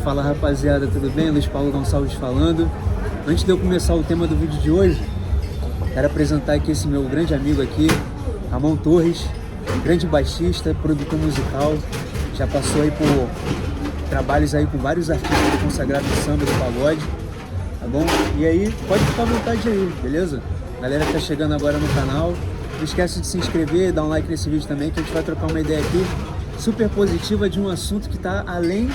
Fala rapaziada, tudo bem? Luiz Paulo Gonçalves falando. Antes de eu começar o tema do vídeo de hoje, quero apresentar aqui esse meu grande amigo aqui, Ramon Torres, grande baixista, produtor musical, já passou aí por trabalhos aí com vários artistas consagrados do samba, do pagode, tá bom? E aí, pode ficar à vontade aí, beleza? Galera que tá chegando agora no canal, não esquece de se inscrever, dar um like nesse vídeo também, que a gente vai trocar uma ideia aqui super positiva de um assunto que tá além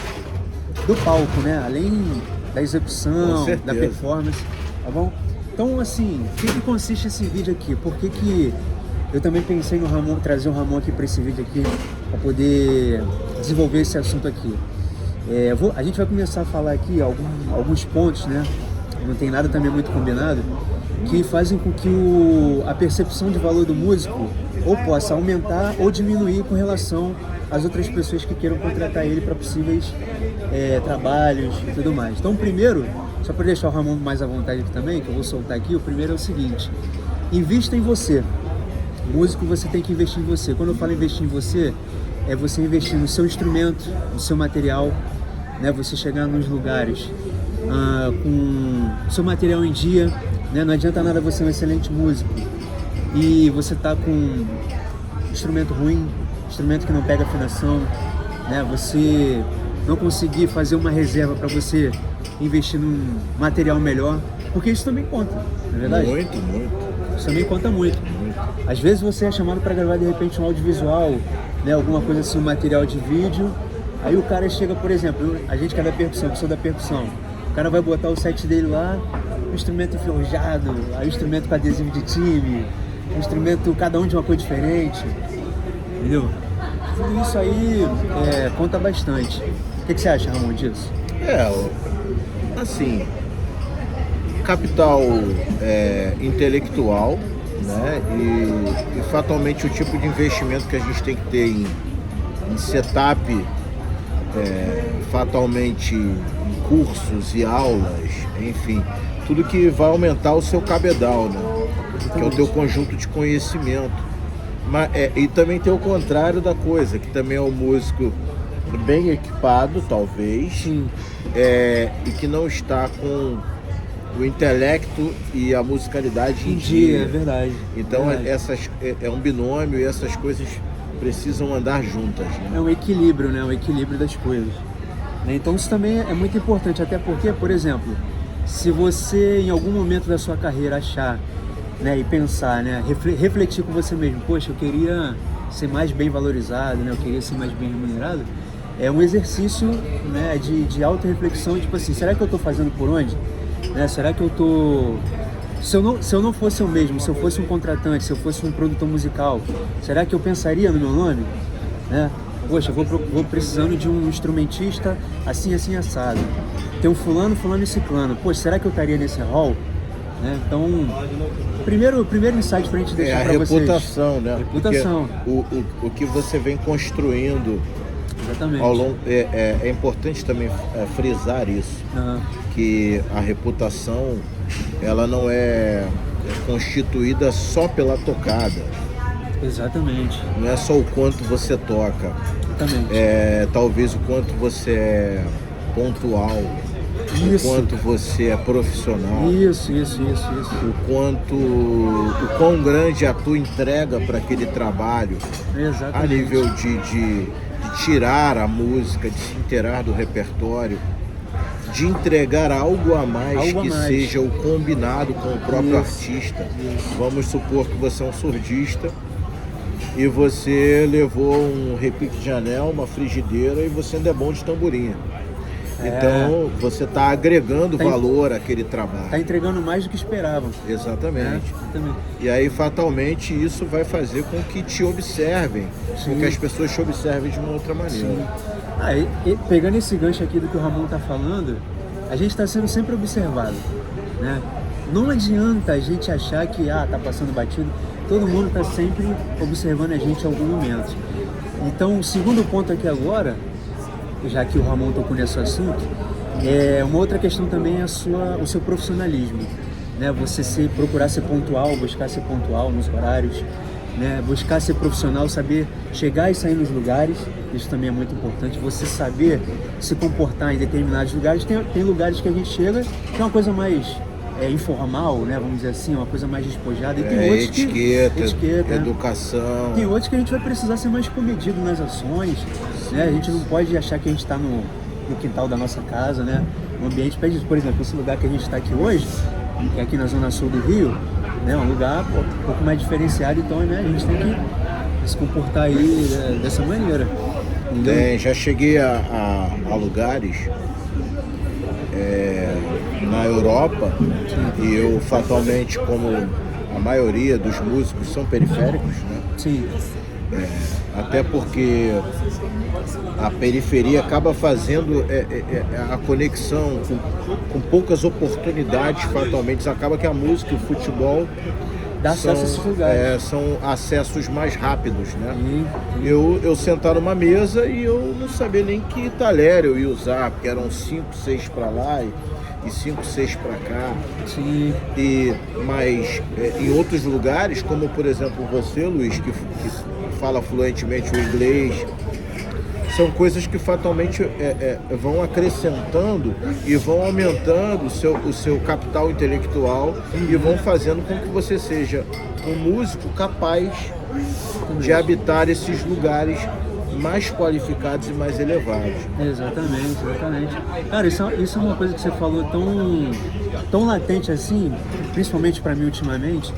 do palco, né? Além da execução, da performance, tá bom? Então, assim, o que consiste esse vídeo aqui? Por que eu também pensei no Ramon, trazer o Ramon aqui para esse vídeo aqui, para poder desenvolver esse assunto aqui? A gente vai começar a falar aqui alguns pontos, né? Não tem nada também muito combinado, que fazem com que a percepção de valor do músico ou possa aumentar ou diminuir com relação às outras pessoas que queiram contratar ele para possíveis trabalhos e tudo mais. Então, primeiro, só para deixar o Ramon mais à vontade aqui também, que eu vou soltar aqui, o primeiro é o seguinte: invista em você. Músico, você tem que investir em você. Quando eu falo investir em você, é você investir no seu instrumento, no seu material, né? Você chegar nos lugares com seu material em dia, né? Não adianta nada você ser um excelente músico e você tá com instrumento ruim, instrumento que não pega afinação, né? Você não conseguir fazer uma reserva para você investir num material melhor, porque isso também conta, não é verdade? Muito. Isso também conta muito. Às vezes você é chamado para gravar de repente um audiovisual, né? Alguma coisa assim, um material de vídeo. Aí o cara chega, por exemplo, a gente que é da percussão, eu sou da percussão. O cara vai botar o set dele lá, o instrumento enferrujado, aí o instrumento com adesivo de time, o instrumento cada um de uma cor diferente, entendeu? Tudo isso aí conta bastante. O que você acha, Ramon, disso? Assim, capital intelectual, né? E fatalmente o tipo de investimento que a gente tem que ter em setup, fatalmente em cursos e aulas, enfim, tudo que vai aumentar o seu cabedal, né? Que é o teu conjunto de conhecimento. Mas, e também tem o contrário da coisa, que também é o músico bem equipado, talvez, e que não está com o intelecto e a musicalidade em dia. É verdade. Então é um binômio e essas coisas precisam andar juntas, né? É um equilíbrio, né? Um equilíbrio das coisas. Então isso também é muito importante, até porque, por exemplo, se você em algum momento da sua carreira achar, né, e pensar, né, refletir com você mesmo, poxa, eu queria ser mais bem valorizado, né, eu queria ser mais bem remunerado, é um exercício, né, de auto-reflexão, tipo assim, será que eu estou fazendo por onde? Né, será que eu estou... Se eu não fosse eu mesmo, se eu fosse um contratante, se eu fosse um produtor musical, será que eu pensaria no meu nome? Né? Poxa, vou precisando de um instrumentista assim, assim, assado. Tem um fulano e ciclano. Poxa, será que eu estaria nesse hall? Né? Então, primeiro insight pra gente deixar pra vocês. É a reputação, né? Reputação. Porque o que você vem construindo. Exatamente. Ao longo, é importante também frisar isso, que a reputação, ela não é constituída só pela tocada. Exatamente. Não é só o quanto você toca. Exatamente. Talvez o quanto você é pontual. Isso. O quanto você é profissional. Isso. O quão grande a tua entrega para aquele trabalho. Exatamente. A nível de tirar a música, de se inteirar do repertório, de entregar algo a mais seja o combinado com o próprio artista. Vamos supor que você é um surdista e você levou um repique de anel, uma frigideira e você ainda é bom de tamborinha. Então você está agregando valor àquele trabalho. Está entregando mais do que esperavam. Exatamente. E aí fatalmente isso vai fazer com que te observem, com que as pessoas te observem de uma outra maneira. Pegando esse gancho aqui do que o Ramon está falando, a gente está sendo sempre observado, né? Não adianta a gente achar que tá passando batido. Todo mundo está sempre observando a gente em algum momento. Então, o segundo ponto aqui agora, já que o Ramon tocou nesse assunto, uma outra questão também é o seu profissionalismo, né? Você procurar ser pontual, buscar ser pontual nos horários, né? Buscar ser profissional, saber chegar e sair nos lugares, isso também é muito importante. Você saber se comportar em determinados lugares. Tem lugares que a gente chega que é uma coisa mais informal, né? Vamos dizer assim, uma coisa mais despojada. E tem outros etiqueta, educação. Tem outros que a gente vai precisar ser mais comedido nas ações, né? A gente não pode achar que a gente está no quintal da nossa casa, né? O ambiente pede, por exemplo, esse lugar que a gente está aqui hoje, que é aqui na zona sul do Rio, né? Um lugar um pouco mais diferenciado, então, né? A gente tem que se comportar aí dessa maneira. Já cheguei a lugares na Europa, e eu fatalmente, como a maioria dos músicos são periféricos, né? Sim. Até porque a periferia acaba fazendo a conexão com poucas oportunidades, fatalmente. Acaba que a música e o futebol dá acesso a esses lugares. São acessos mais rápidos, né? Eu sentar numa mesa e eu não sabia nem que talher eu ia usar, porque eram 5, 6 para lá e 5, 6 para cá. Sim. Mas em outros lugares, como por exemplo você, Luiz, que fala fluentemente o inglês, são coisas que fatalmente vão acrescentando e vão aumentando o seu capital intelectual e vão fazendo com que você seja um músico capaz de habitar esses lugares mais qualificados e mais elevados. Exatamente. Cara, isso é uma coisa que você falou tão latente assim, principalmente para mim ultimamente,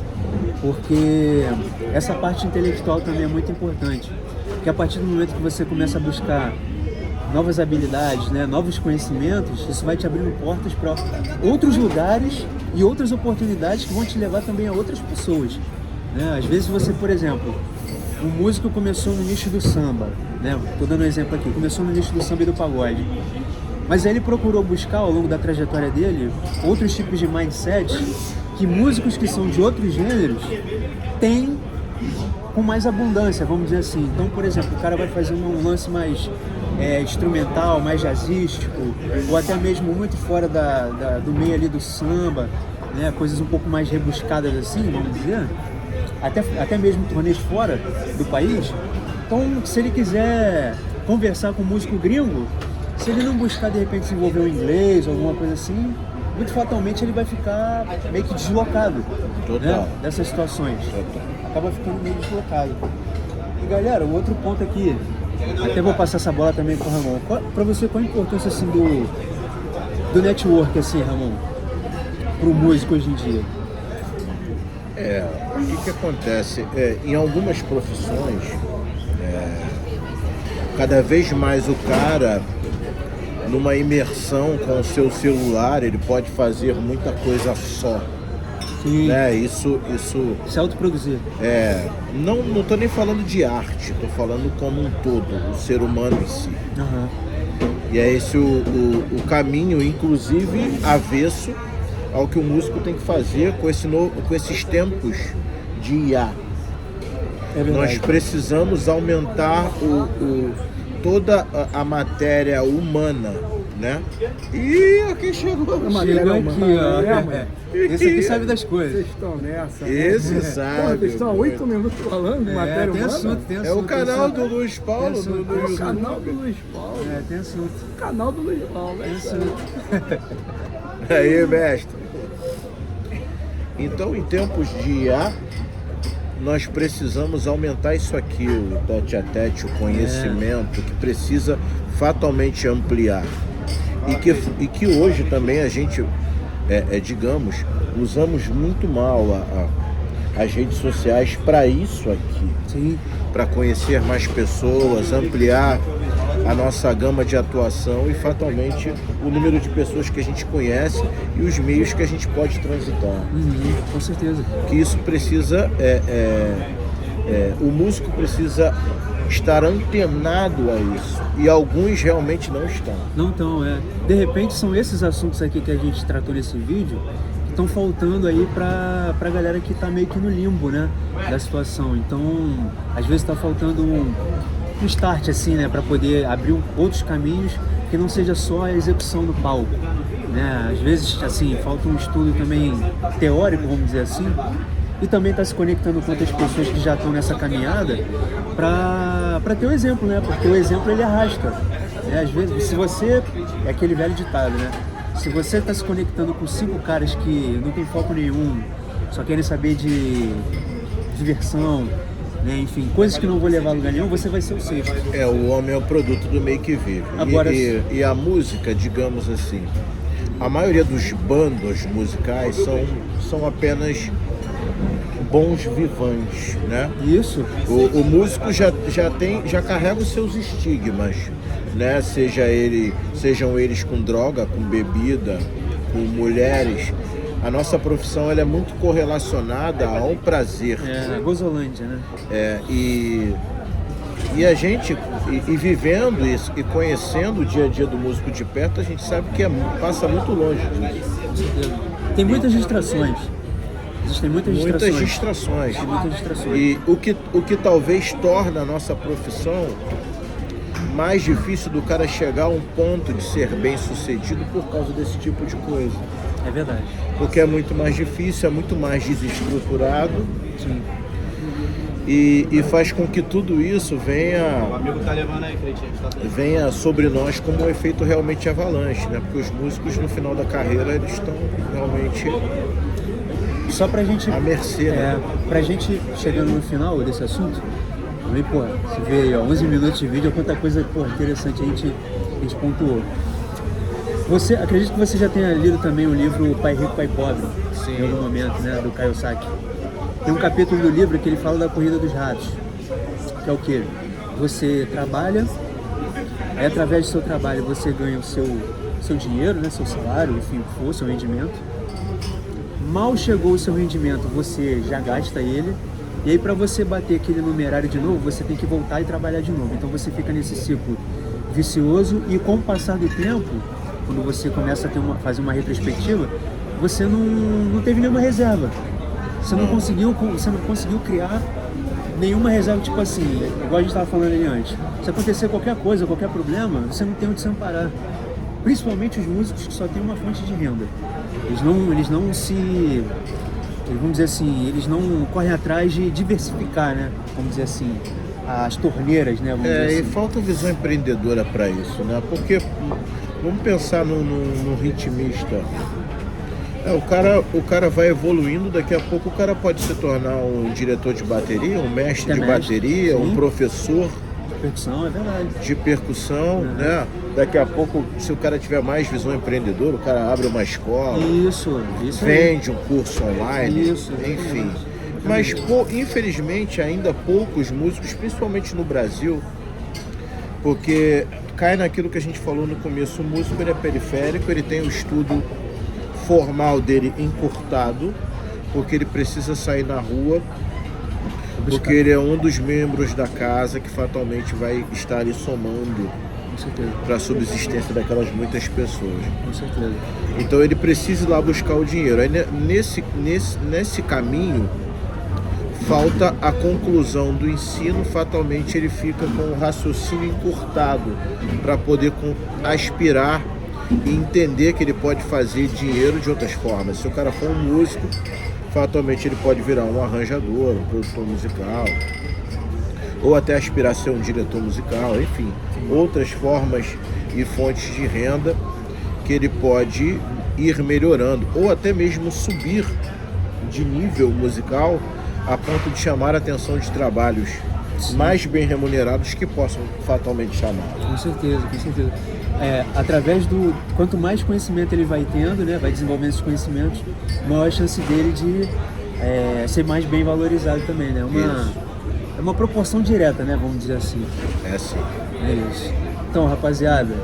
porque essa parte intelectual também é muito importante. Porque a partir do momento que você começa a buscar novas habilidades, né, novos conhecimentos, isso vai te abrindo portas para outros lugares e outras oportunidades que vão te levar também a outras pessoas, né? Às vezes você, por exemplo, um músico começou no nicho do samba, né? Estou dando um exemplo aqui, começou no nicho do samba e do pagode, mas aí ele procurou buscar ao longo da trajetória dele outros tipos de mindset que músicos que são de outros gêneros têm com mais abundância, vamos dizer assim. Então, por exemplo, o cara vai fazer um lance mais instrumental, mais jazzístico, ou até mesmo muito fora do meio ali do samba, né? Coisas um pouco mais rebuscadas assim, vamos dizer, até mesmo turnês fora do país. Então, se ele quiser conversar com um músico gringo, se ele não buscar de repente desenvolver o inglês ou alguma coisa assim, muito fatalmente ele vai ficar meio que deslocado, né, dessas situações. Acaba ficando meio deslocado. E galera, o outro ponto aqui, até vou passar essa bola também para o Ramon. Para você, qual a importância assim do network, assim, Ramon, para o músico hoje em dia? O que acontece? Em algumas profissões, cada vez mais o cara, numa imersão com o seu celular, ele pode fazer muita coisa só. Sim. Né? Isso se autoproduzir. Não estou nem falando de arte, estou falando como um todo, o ser humano em si. Uhum. E é esse o caminho, inclusive, avesso ao que o músico tem que fazer com esses tempos de IA. Nós precisamos aumentar toda a matéria humana, né? E quem chegou? Chegou aqui, ó. Esse aqui sabe das coisas. Vocês estão nessa. Esse sabe. Vocês estão há 8 minutos falando de matéria humana. Tem assunto, é o canal do Luiz Paulo. O canal do Luiz Paulo. Tem assunto. O canal do Luiz Paulo. Tem assunto. Aí, mestre. Então, em tempos de IA, nós precisamos aumentar isso aqui, o tete a tete, o conhecimento, que precisa fatalmente ampliar. E que hoje também a gente, digamos, usamos muito mal as redes sociais para isso aqui. Sim. Para conhecer mais pessoas, ampliar a nossa gama de atuação e fatalmente o número de pessoas que a gente conhece e os meios que a gente pode transitar. Com certeza. Que isso precisa, o músico precisa estar antenado a isso, e alguns realmente não estão. Não estão, De repente são esses assuntos aqui que a gente tratou nesse vídeo que estão faltando aí pra galera que tá meio que no limbo, né, da situação. Então, às vezes tá faltando um start, assim, né, para poder abrir outros caminhos que não seja só a execução no palco, né? Às vezes, assim, falta um estudo também teórico, vamos dizer assim, e também está se conectando com outras pessoas que já estão nessa caminhada para ter o exemplo, né? Porque o exemplo ele arrasta. Né? Às vezes, se você... É aquele velho ditado, né? Se você está se conectando com 5 caras que não tem foco nenhum, só querem saber de diversão, né? Enfim, coisas que não vão levar a lugar nenhum, você vai ser o 6º. O homem é o produto do meio que vive. Agora, e a música, digamos assim, a maioria dos bandos musicais são apenas bons vivantes, né? Isso. O músico já carrega os seus estigmas, né? Sejam eles com droga, com bebida, com mulheres. A nossa profissão ela é muito correlacionada ao prazer. É, Gozolândia, né? E a gente, vivendo isso e conhecendo o dia a dia do músico de perto, a gente sabe que passa muito longe disso. Tem muitas distrações. Existem muitas distrações. Tem muitas distrações. E o que talvez torna a nossa profissão mais difícil do cara chegar a um ponto de ser bem sucedido por causa desse tipo de coisa. É verdade. Porque é muito mais difícil, é muito mais desestruturado. Sim. E faz com que tudo isso venha sobre nós como um efeito realmente avalanche, né? Porque os músicos no final da carreira eles estão realmente só pra gente à mercê, né? Pra gente chegando no final desse assunto, também, pô, você vê aí, ó, 11 minutos de vídeo, quanta coisa, pô, interessante a gente pontuou. Acredito que você já tenha lido também o livro Pai Rico, Pai Pobre, Sim. Em algum momento, né, do Kiyosaki. Tem um capítulo do livro que ele fala da corrida dos ratos, que é o quê? Você trabalha, aí através do seu trabalho você ganha o seu dinheiro, né, seu salário, enfim, o que for, seu rendimento. Mal chegou o seu rendimento, você já gasta ele, e aí para você bater aquele numerário de novo, você tem que voltar e trabalhar de novo. Então você fica nesse ciclo vicioso e com o passar do tempo, quando você começa a fazer uma retrospectiva, você não teve nenhuma reserva. Você não conseguiu criar nenhuma reserva, tipo assim, igual a gente estava falando ali antes. Se acontecer qualquer coisa, qualquer problema, você não tem onde se amparar. Principalmente os músicos que só têm uma fonte de renda. Eles não se... Vamos dizer assim, eles não correm atrás de diversificar, né? Vamos dizer assim, as torneiras, né? Vamos dizer assim. E falta visão empreendedora para isso, né? Porque vamos pensar no ritmista. O cara vai evoluindo, daqui a pouco o cara pode se tornar um diretor de bateria, um mestre de bateria, sim. Um professor Percussão, é verdade. de percussão, né? Daqui a pouco, se o cara tiver mais visão empreendedora, o cara abre uma escola, Isso vende um curso online, Isso, enfim. Mas, infelizmente, ainda poucos músicos, principalmente no Brasil, porque cai naquilo que a gente falou no começo, o músico ele é periférico, ele tem o estudo formal dele encurtado, porque ele precisa sair na rua, porque ele é um dos membros da casa que fatalmente vai estar ali somando para a subsistência daquelas muitas pessoas. Com certeza. Então ele precisa ir lá buscar o dinheiro. Aí nesse caminho falta a conclusão do ensino, fatalmente ele fica com o raciocínio encurtado para poder aspirar e entender que ele pode fazer dinheiro de outras formas. Se o cara for um músico, fatalmente ele pode virar um arranjador, um produtor musical, ou até aspirar a ser um diretor musical, enfim, outras formas e fontes de renda que ele pode ir melhorando, ou até mesmo subir de nível musical a ponto de chamar a atenção de trabalhos mais bem remunerados que possam fatalmente chamar. Com certeza, com certeza. Através quanto mais conhecimento ele vai tendo, né, vai desenvolvendo esses conhecimentos, maior a chance dele de ser mais bem valorizado também, né? É uma proporção direta, né, vamos dizer assim. É sim. É isso. Então, rapaziada,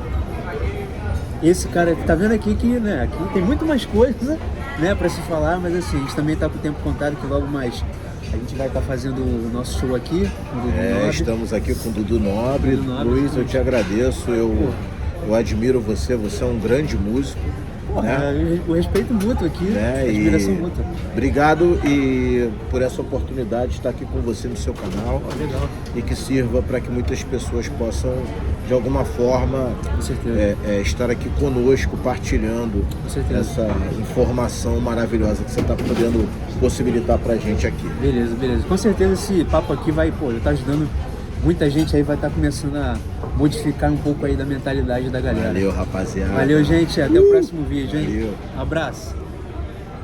esse cara, tá vendo aqui que, né, aqui tem muito mais coisa, né, para se falar, mas assim, a gente também tá com o tempo contado, que logo mais a gente vai estar fazendo o nosso show aqui com o Dudu Nobre. Estamos aqui com o Dudu Nobre. Luiz, eu te agradeço, eu admiro você é um grande músico. né? O respeito mútuo aqui, Né? a admiração mútua. Obrigado e por essa oportunidade de estar aqui com você no seu canal. Legal, E que sirva para que muitas pessoas possam, de alguma forma, com certeza. estar aqui conosco, partilhando Com certeza. essa informação maravilhosa que você está podendo possibilitar para a gente aqui. Beleza, beleza. Com certeza esse papo aqui vai, pô, tá ajudando muita gente aí, vai estar começando a modificar um pouco aí da mentalidade da galera. Valeu, rapaziada. Valeu, gente. Até o próximo vídeo, hein? Valeu. Um abraço.